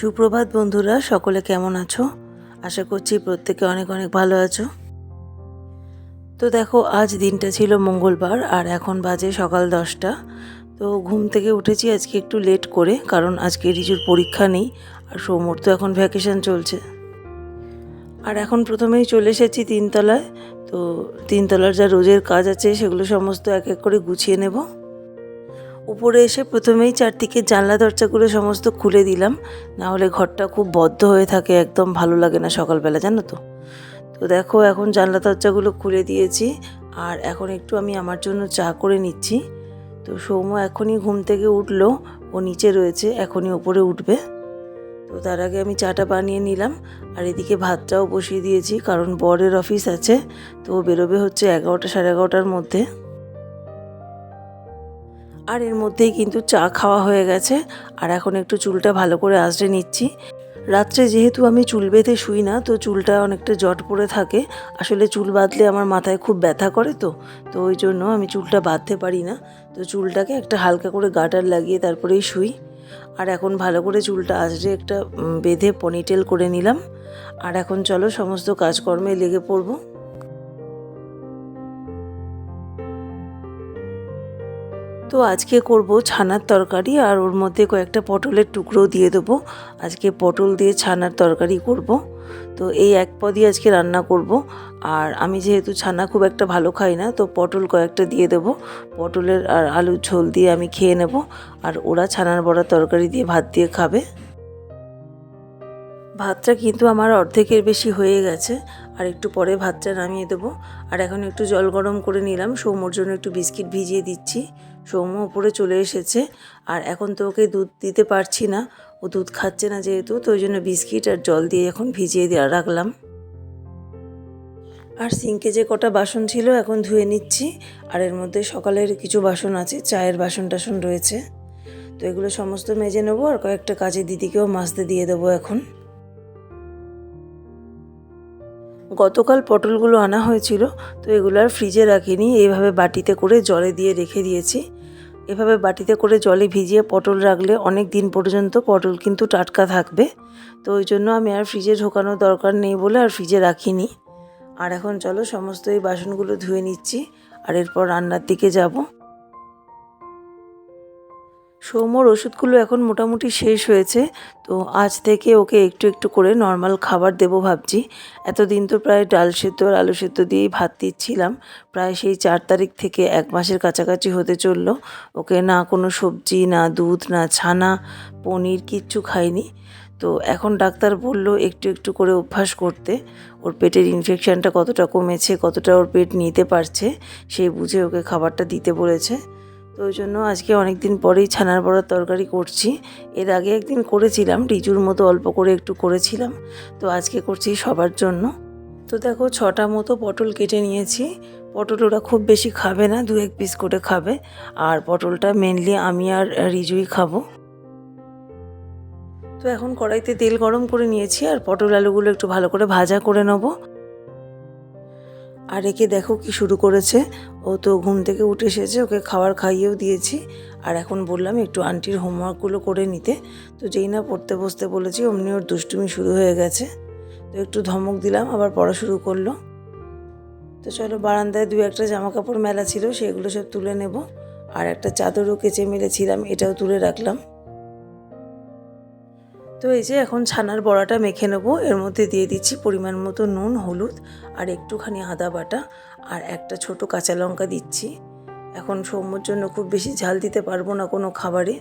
সুপ্রভাত বন্ধুরা, সকলে কেমন আছো? আশা করছি প্রত্যেকে অনেক অনেক ভালো আছো। তো দেখো, আজ দিনটা ছিল মঙ্গলবার আর এখন বাজে সকাল 10টা। তো ঘুম থেকে উঠেছি আজকে একটু লেট করে, কারণ আজকে রিজুর পরীক্ষা নেই আর সৌমর তো এখন ভ্যাকেশন চলছে। আর এখন প্রথমেই চলে এসেছি তিনতলায়। তো তিনতলার যা রোজের কাজ আছে সেগুলো সমস্ত এক এক করে গুছিয়ে নেব। উপরে এসে প্রথমেই চারদিকে জানলা দরজাগুলো সমস্ত খুলে দিলাম, না হলে ঘরটা খুব বদ্ধ হয়ে থাকে, একদম ভালো লাগে না সকালবেলা, জানো তো। তো দেখো, এখন জানলা দরজাগুলো খুলে দিয়েছি আর এখন একটু আমি আমার জন্য চা করে নিচ্ছি। তো সৌম্য এখনই ঘুম থেকে উঠলো, ও নিচে রয়েছে, এখনই ওপরে উঠবে। তো তার আগে আমি চাটা বানিয়ে নিলাম আর এদিকে ভাতটাও বসিয়ে দিয়েছি, কারণ বরের অফিস আছে, তো ও বেরোবে হচ্ছে 11টা সাড়ে 11টার মধ্যে। আর এর মধ্যেই কিন্তু চা খাওয়া হয়ে গেছে আর এখন একটু চুলটা ভালো করে আঁচড়ে নিচ্ছি। রাত্রে যেহেতু আমি চুল বেঁধে শুই না, তো চুলটা অনেকটা জট পড়ে থাকে। আসলে চুল বাঁধলে আমার মাথায় খুব ব্যথা করে, তো ওই জন্য আমি চুলটা বাঁধতে পারি না। তো চুলটাকে একটা হালকা করে গার্টার লাগিয়ে তারপরেই শুই। আর এখন ভালো করে চুলটা আঁচড়ে একটা বেঁধে পনিটেল করে নিলাম। আর এখন চলো সমস্ত কাজকর্মে লেগে পড়বো। তো আজকে করব ছানার তরকারি আর ওর মধ্যে কয়েকটা পটলের টুকরো দিয়ে দেবো। আজকে পটল দিয়ে ছানার তরকারি করব। তো এই এক পদই আজকে রান্না করব। আর আমি যেহেতু ছানা খুব একটা ভালো খাই না, তো পটল কয়েকটা দিয়ে দেবো। পটলের আর আলুর ঝোল দিয়ে আমি খেয়ে নেব, আর ওরা ছানার বড়া তরকারি দিয়ে ভাত দিয়ে খাবে। ভাতটা কিন্তু আমার অর্ধেকের বেশি হয়ে গেছে, আর একটু পরে ভাতটা নামিয়ে দেবো। আর এখন একটু জল গরম করে নিলাম, সৌম্যর জন্য একটু বিস্কিট ভিজিয়ে দিচ্ছি। সৌম্য উপরে চলে এসেছে আর এখন তো ওকে দুধ দিতে পারছি না, ও দুধ খাচ্ছে না যেহেতু, তো ওই জন্য বিস্কিট আর জল দিয়ে এখন ভিজিয়ে দিয়ে রাখলাম। আর সিঙ্কে যে কটা বাসন ছিল এখন ধুয়ে নিচ্ছি। আর এর মধ্যে সকালের কিছু বাসন আছে, চায়ের বাসন টাসন রয়েছে, তো এগুলো সমস্ত মেজে নেবো। আর কয়েকটা কাজে দিদিকেও মাজতে দিয়ে দেবো এখন। গতকাল পটলগুলো আনা হয়েছিল, তো এগুলো আর ফ্রিজে রাখিনি, এইভাবে বাটিতে করে জলে দিয়ে রেখে দিয়েছি। এভাবে বাটিতে করে জলে ভিজিয়ে পটল রাখলে অনেক দিন পর্যন্ত পটল কিন্তু টাটকা থাকবে। তো ওই জন্য আমি আর ফ্রিজে ঢোকানোর দরকার নেই বলে আর ফ্রিজে রাখিনি। আর এখন চলো সমস্ত এই বাসনগুলো ধুয়ে নিচ্ছি আর এরপর রান্নার দিকে যাব। সৌম্যর ওষুধগুলো এখন মোটামুটি শেষ হয়েছে, তো আজ থেকে ওকে একটু একটু করে নর্মাল খাবার দেবো ভাবছি। এতদিন তো প্রায় ডাল সেদ্ধ আর আলু সেদ্ধ দিয়েই ভাত দিচ্ছিলাম, প্রায় সেই 4 তারিখ থেকে 1 মাসের কাছাকাছি হতে চললো। ওকে না কোনো সবজি, না দুধ, না ছানা, পনির কিচ্ছু খাইনি। তো এখন ডাক্তার বলল একটু একটু করে অভ্যাস করতে। ওর পেটের ইনফেকশানটা কতটা কমেছে, কতটা ওর পেট নিতে পারছে, সেই বুঝে ওকে খাবারটা দিতে বলেছে। তো ওই জন্য আজকে অনেক দিন পরেই ছানার বড়ার তরকারি করছি। এর আগে একদিন করেছিলাম, রিজুর মতো অল্প করে একটু করেছিলাম, তো আজকে করছি সবার জন্য। তো দেখো 6টা মতো পটল কেটে নিয়েছি। পটল ওরা খুব বেশি খাবে না, 2-1 পিস করে খাবে। আর পটলটা মেনলি আমি আর রিজুই খাবো। তো এখন কড়াইতে তেল গরম করে নিয়েছি আর পটল আলুগুলো একটু ভালো করে ভাজা করে নেবো। আর একে দেখো কি শুরু করেছে, ও তো ঘুম থেকে উঠে এসেছে, ওকে খাবার খাইয়েও দিয়েছি। আর এখন বললাম একটু আন্টির হোমওয়ার্কগুলো করে নিতে। তো যেই না পড়তে বসতে বলেছি অমনি ওর দুষ্টুমি শুরু হয়ে গেছে। তো একটু ধমক দিলাম, আবার পড়া শুরু করলো। তো চলো, বারান্দায় 2-1টা জামা কাপড় মেলা ছিল, সেগুলো সব তুলে নেব। আর একটা চাদরও কেচে মেলেছিলাম, এটাও তুলে রাখলাম। তো এই যে এখন ছানার বড়াটা মেখে নেব। এর মধ্যে দিয়ে দিচ্ছি পরিমাণ মতো নুন, হলুদ আর একটুখানি আদা বাটা, আর একটা ছোট কাঁচা লঙ্কা দিচ্ছি। এখন সৌম্যর জন্য খুব বেশি ঝাল দিতে পারবো না কোনো খাবারে।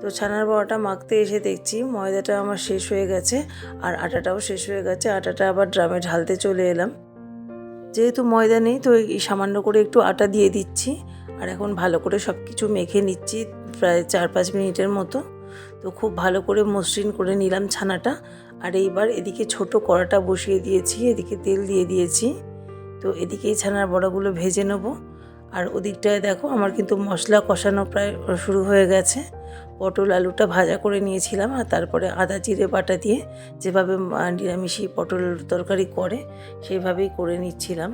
তো ছানার বড়াটা মাখতে এসে দেখছি ময়দাটা আমার শেষ হয়ে গেছে আর আটাটাও শেষ হয়ে গেছে। আটাটা আবার ড্রামে ঢালতে চলে এলাম। যেহেতু ময়দা নেই, তো এই সামান্য করে একটু আটা দিয়ে দিচ্ছি। আর এখন ভালো করে সব কিছু মেখে নিচ্ছি প্রায় 4-5 মিনিটের মতো। তো খুব ভালো করে মসৃণ করে নিলাম ছানাটা। আর এইবার এদিকে ছোট কড়াটা বসিয়ে দিয়েছি, এদিকে তেল দিয়ে দিয়েছি। তো এদিকেই ছানার বড়াগুলো ভেজে নেব। আর ওদিকটায় দেখো আমার কিন্তু মশলা কষানো প্রায় শুরু হয়ে গেছে। পটল আলুটা ভাজা করে নিয়েছিলাম আর তারপরে আদা জিরে বাটা দিয়ে যেভাবে নিরামিষি পটল তরকারি করে সেইভাবেই করে নিচ্ছিলাম।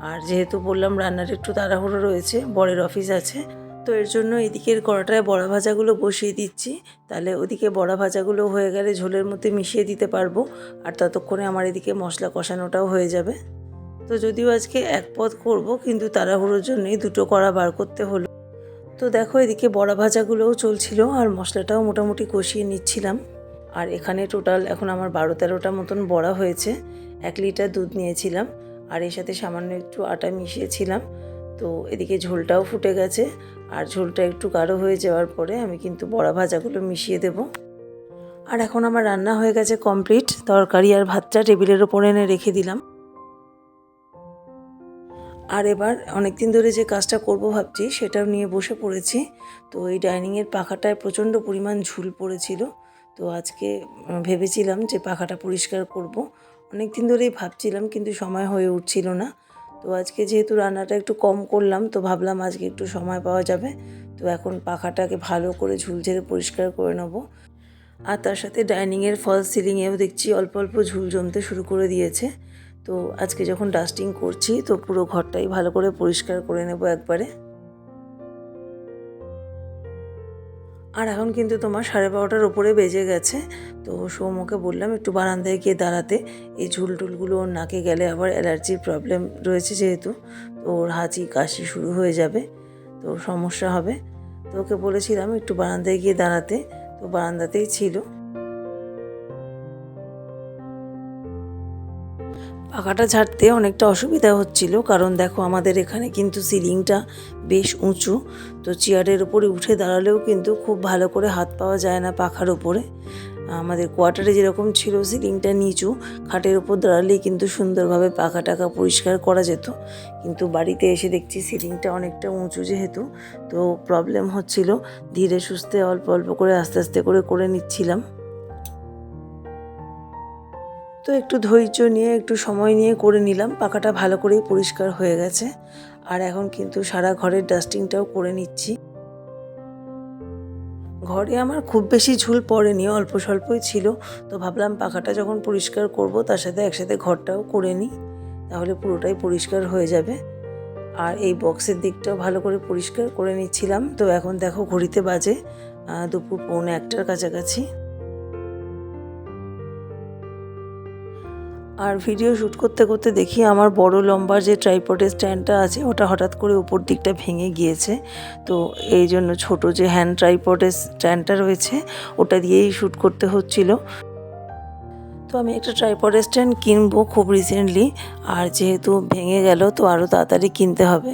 আর যেহেতু বললাম রান্নার একটু তাড়াহুড়ো রয়েছে, বরের অফিস আছে, তো এর জন্য এদিকের কড়াটায় বড়া ভাজাগুলো বসিয়ে দিচ্ছি, তাহলে ওদিকে বড়া ভাজাগুলো হয়ে গেলে ঝোলের মধ্যে মিশিয়ে দিতে পারবো, আর ততক্ষণে আমার এদিকে মশলা কষানোটাও হয়ে যাবে। তো যদিও আজকে এক পদ করব, কিন্তু তাড়াহুড়োর জন্যই দুটো কড়া বার করতে হলো। তো দেখো এদিকে বড়া ভাজাগুলোও চলছিল আর মশলাটাও মোটামুটি কষিয়ে নিচ্ছিলাম। আর এখানে টোটাল এখন আমার 12-13টা মতন বড়া হয়েছে। 1 লিটার দুধ নিয়েছিলাম আর এর সাথে সামান্য একটু আটা মিশিয়েছিলাম। তো এদিকে ঝোলটাও ফুটে গেছে, আর ঝোলটা একটু গাঢ় হয়ে যাওয়ার পরে আমি কিন্তু বড়া ভাজাগুলো মিশিয়ে দেব। আর এখন আমার রান্না হয়ে গেছে কমপ্লিট। তরকারি আর ভাতটা টেবিলের ওপর এনে রেখে দিলাম। আর এবার অনেক দিন ধরে যে কাজটা করব ভাবছি সেটাও নিয়ে বসে পড়েছি। তো এই ডাইনিংয়ের পাখাটায় প্রচণ্ড পরিমাণ ঝুল পড়েছিল। তো আজকে ভেবেছিলাম যে পাখাটা পরিষ্কার করব। অনেক দিন ধরেই ভাবছিলাম, কিন্তু সময় হয়ে উঠছিল না। তো আজকে যেহেতু রান্নাটা একটু কম করলাম, তো ভাবলাম আজকে একটু সময় পাওয়া যাবে। তো এখন পাখাটাকে ভালো করে ঝুল ঝেড়ে পরিষ্কার করে নেব। আর তার সাথে ডাইনিংয়ের ফলস সিলিংয়েও দেখছি অল্প অল্প ঝুল জমতে শুরু করে দিয়েছে। তো আজকে যখন ডাস্টিং করছি তো পুরো ঘরটাই ভালো করে পরিষ্কার করে নেব একবারে। আর এখন কিন্তু তোমার 12:30টার ওপরে বেজে গেছে। তো সৌম্যকে বললাম একটু বারান্দায় গিয়ে দাঁড়াতে। এই ঝুল টুলগুলো ওর নাকে গেলে আবার অ্যালার্জির প্রবলেম রয়েছে যেহেতু, তো ওর হাঁচি কাশি শুরু হয়ে যাবে, তো সমস্যা হবে। তো ওকে বলেছিলাম একটু বারান্দায় গিয়ে দাঁড়াতে, তো বারান্দাতেই ছিল। পাখাটা ঝাড়তে অনেকটা অসুবিধা হচ্ছিল, কারণ দেখো আমাদের এখানে কিন্তু সিলিংটা বেশ উঁচু। তো চেয়ারের উপরে উঠে দাঁড়ালেও কিন্তু খুব ভালো করে হাত পাওয়া যায় না পাখার উপরে। আমাদের কোয়ার্টারে যেরকম ছিল সিলিংটা নিচু, খাটের উপর দাঁড়ালেই কিন্তু সুন্দরভাবে পাখা টাকা পরিষ্কার করা যেত। কিন্তু বাড়িতে এসে দেখছি সিলিংটা অনেকটা উঁচু যেহেতু, তো প্রবলেম হচ্ছিল। ধীরে সুস্থে অল্প অল্প করে আস্তে আস্তে করে নিচ্ছিলাম। তো একটু ধৈর্য নিয়ে একটু সময় নিয়ে করে নিলাম। পাখাটা ভালো করেই পরিষ্কার হয়ে গেছে। আর এখন কিন্তু সারা ঘরের ডাস্টিংটাও করে নিচ্ছি। ঘরে আমার খুব বেশি ঝুল পড়েনি, অল্প স্বল্পই ছিল। তো ভাবলাম পাখাটা যখন পরিষ্কার করব তার সাথে একসাথে ঘরটাও করে নিই, তাহলে পুরোটাই পরিষ্কার হয়ে যাবে। আর এই বক্সের দিকটাও ভালো করে পরিষ্কার করে নিচ্ছিলাম। তো এখন দেখো ঘড়িতে বাজে দুপুর 1:45টার কাছাকাছি। আর ভিডিও শ্যুট করতে করতে দেখি আমার বড় লম্বার যে ট্রাইপডের স্ট্যান্ডটা আছে ওটা হঠাৎ করে উপর দিকটা ভেঙে গিয়েছে। তো এই জন্য ছোটো যে হ্যান্ড ট্রাইপডের স্ট্যান্ডটা রয়েছে ওটা দিয়েই শ্যুট করতে হচ্ছিল। তো আমি একটা ট্রাইপডের স্ট্যান্ড কিনবো খুব রিসেন্টলি, আর যেহেতু ভেঙে গেল তো আরও তাড়াতাড়ি কিনতে হবে।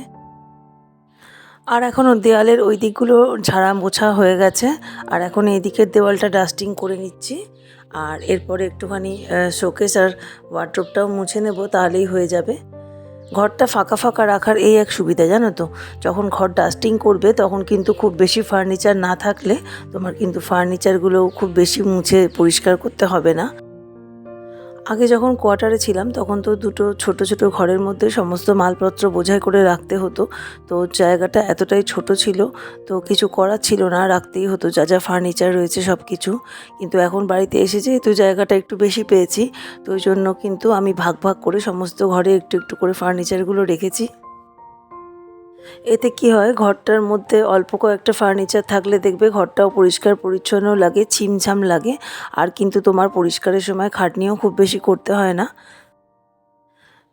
আর এখনও দেওয়ালের ওই দিকগুলো ঝাড়া মোছা হয়ে গেছে, আর এখন এই দিকের দেওয়ালটা ডাস্টিং করে নিচ্ছি। আর এরপরে একটুখানি শোকেস আর ওয়ার্ড্রোবটাও মুছে নেব, তাহলেই হয়ে যাবে। ঘরটা ফাঁকা ফাঁকা রাখার এই এক সুবিধা, জানো তো, যখন ঘর ডাস্টিং করবে তখন কিন্তু খুব বেশি ফার্নিচার না থাকলে তোমার কিন্তু ফার্নিচারগুলোও খুব বেশি মুছে পরিষ্কার করতে হবে না। আগে যখন কোয়ার্টারে ছিলাম তখন তো দুটো ছোট ছোট ঘরের মধ্যে সমস্ত মালপত্র বোঝাই করে রাখতে হতো। তো জায়গাটা এতটাই ছোট ছিল, তো কিছু করার ছিল না, রাখতেই হতো যা যা ফার্নিচার রয়েছে সব কিছু। কিন্তু এখন বাড়িতে এসে যেহেতু জায়গাটা একটু বেশি পেয়েছি, তো ওই জন্য কিন্তু আমি ভাগ ভাগ করে সমস্ত ঘরে একটু একটু করে ফার্নিচারগুলো রেখেছি। এতে কি হয়, ঘরটার মধ্যে অল্প কয়েকটা ফার্নিচার থাকলে দেখবে ঘরটাও পরিষ্কার পরিচ্ছন্ন লাগে, ছিমছাম লাগে। আর কিন্তু তোমার পরিষ্কারের সময় খাটনিও খুব বেশি করতে হয় না।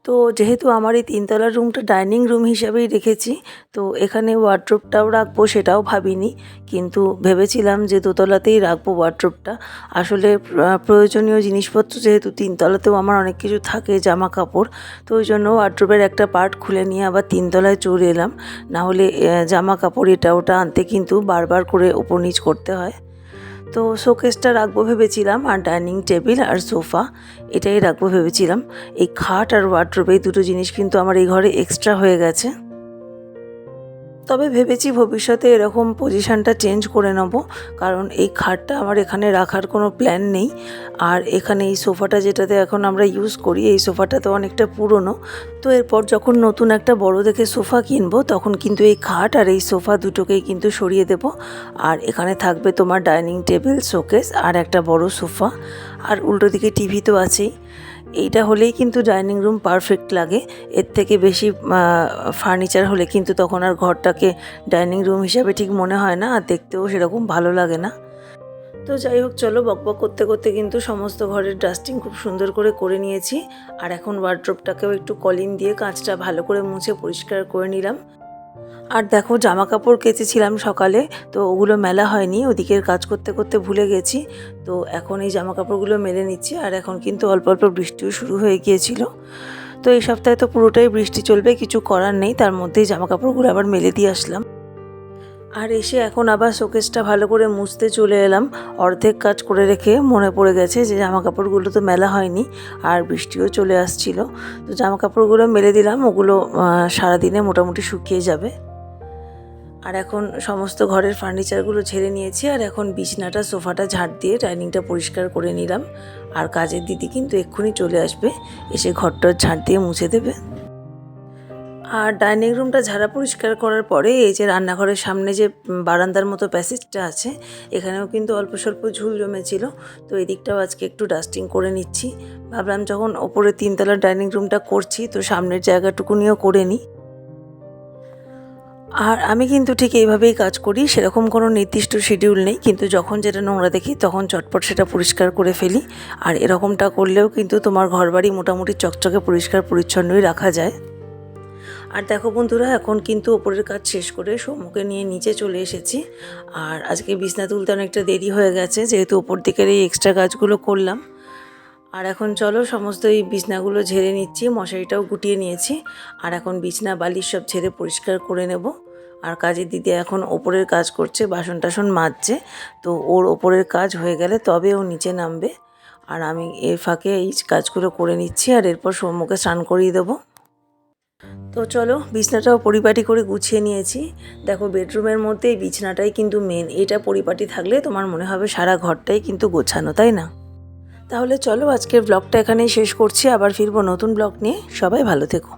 তো যেহেতু আমার এই 3তলার রুমটা ডাইনিং রুম হিসাবেই রেখেছি, তো এখানে ওয়ার্ড্রোবটাও রাখবো সেটাও ভাবিনি, কিন্তু ভেবেছিলাম যে 2তলাতেই রাখবো ওয়ার্ড্রোবটা। আসলে প্রয়োজনীয় জিনিসপত্র যেহেতু 3তলাতেও আমার অনেক কিছু থাকে, জামা কাপড়, তো ওই জন্য ওয়ার্ড্রোবের একটা পার্ট খুলে নিয়ে আবার 3তলায় চলে এলাম। নাহলে জামা কাপড় এটা ওটা আনতে কিন্তু বারবার করে ওপর নিচ করতে হয়। তো শোকেসটা রাখবো ভেবেছিলাম, আর ডাইনিং টেবিল আর সোফা এটাই রাখবো ভেবেছিলাম। এই খাট আর ওয়ার্ড্রোব এই দুটো জিনিস কিন্তু আমার এই ঘরে এক্সট্রা হয়ে গেছে। তবে ভেবেছি ভবিষ্যতে এরকম পজিশানটা চেঞ্জ করে নেব, কারণ এই খাটটা আমার এখানে রাখার কোনো প্ল্যান নেই। আর এখানে এই সোফাটা যেটাতে এখন আমরা ইউজ করি, এই সোফাটা তো অনেকটা পুরনো। তো এরপর যখন নতুন একটা বড় দেখে সোফা কিনবো তখন কিন্তু এই খাট আর এই সোফা দুটোকেই কিন্তু সরিয়ে দেব। আর এখানে থাকবে তোমার ডাইনিং টেবিল, শোকেস আর একটা বড় সোফা, আর উল্টো দিকে টিভি তো আছেই। এইটা হলেই কিন্তু ডাইনিং রুম পারফেক্ট লাগে। এর থেকে বেশি ফার্নিচার হলে কিন্তু তখন আর ঘরটাকে ডাইনিং রুম হিসাবে ঠিক মনে হয় না, আর দেখতেও সেরকম ভালো লাগে না। তো যাই হোক, চলো, বকবক করতে করতে কিন্তু সমস্ত ঘরের ডাস্টিং খুব সুন্দর করে নিয়েছি। আর এখন ওয়ার্ড্রোবটাকেও একটু কলিন দিয়ে কাঁচটা ভালো করে মুছে পরিষ্কার করে নিলাম। আর দেখো, জামা কাপড় কেচেছিলাম সকালে, তো ওগুলো মেলা হয়নি, ওদিকের কাজ করতে করতে ভুলে গেছি। তো এখন এই জামা কাপড়গুলো মেলে নিচ্ছি। আর এখন কিন্তু অল্প অল্প বৃষ্টিও শুরু হয়ে গিয়েছিল। তো এই সপ্তাহে তো পুরোটাই বৃষ্টি চলবে, কিছু করার নেই। তার মধ্যেই জামা কাপড়গুলো আবার মেলে দিয়ে আসলাম। আর এসে এখন আবার শোকেসটা ভালো করে মুছতে চলে এলাম। অর্ধেক কাজ করে রেখে মনে পড়ে গেছে যে জামা কাপড়গুলো তো মেলা হয়নি, আর বৃষ্টিও চলে আসছিল। তো জামা কাপড়গুলো মেলে দিলাম, ওগুলো সারাদিনে মোটামুটি শুকিয়ে যাবে। আর এখন সমস্ত ঘরের ফার্নিচারগুলো ঝেড়ে নিয়েছি। আর এখন বিছনাটা, সোফাটা ঝাড় দিয়ে ডাইনিংটা পরিষ্কার করে নিলাম। আর কাজের দিদি কিন্তু এক্ষুনি চলে আসবে, এসে ঘরটা ঝাড় দিয়ে মুছে দেবে। আর ডাইনিং রুমটা ঝাড়া পরিষ্কার করার পরে এই যে রান্নাঘরের সামনে যে বারান্দার মতো প্যাসেজটা আছে, এখানেও কিন্তু অল্প স্বল্প ঝুল জমেছিল। তো এদিকটাও আজকে একটু ডাস্টিং করে নিচ্ছি। ভাবলাম যখন ওপরে 3তলার ডাইনিং রুমটা করছি, তো সামনের জায়গাটুকুনিও করে নিই। আর আমি কিন্তু ঠিক এইভাবেই কাজ করি, সেরকম কোনো নির্দিষ্ট শিডিউল নেই, কিন্তু যখন যেটা নোংরা দেখি তখন চটপট সেটা পরিষ্কার করে ফেলি। আর এরকমটা করলেও কিন্তু তোমার ঘরবাড়ি মোটামুটি চকচকে পরিষ্কার পরিচ্ছন্নই রাখা যায়। আর দেখো বন্ধুরা, এখন কিন্তু ওপরের কাজ শেষ করে সৌম্যকে নিয়ে নিচে চলে এসেছি। আর আজকে বিছনা তুলতে অনেকটা দেরি হয়ে গেছে, যেহেতু ওপর দিকের এই এক্সট্রা কাজগুলো করলাম। আর এখন চলো, সমস্ত এই বিছনাগুলো ঝেড়ে নিচ্ছি, মশারিটাও গুটিয়ে নিয়েছি। আর এখন বিছনা বালিশ সব ঝেড়ে পরিষ্কার করে নেব। আর কাজের দিদি এখন ওপরের কাজ করছে, বাসন টাসন মাজছে। তো ওর ওপরের কাজ হয়ে গেলে তবে ও নিচে নামবে। আর আমি এর ফাঁকে এই কাজগুলো করে নিচ্ছি, আর এরপর সৌম্যকে স্নান করিয়ে দেবো। তো চলো, বিছনাটাও পরিপাটি করে গুছিয়ে নিয়েছি। দেখো, বেডরুমের মধ্যে এই বিছনাটাই কিন্তু মেন। এটা পরিপাটি থাকলে তোমার মনে হবে সারা ঘরটাই কিন্তু গোছানো, তাই না? তাহলে চলো, আজকের ব্লগটা এখানেই শেষ করছি। আবার ফিরবো নতুন ব্লগ নিয়ে। সবাই ভালো থেকো।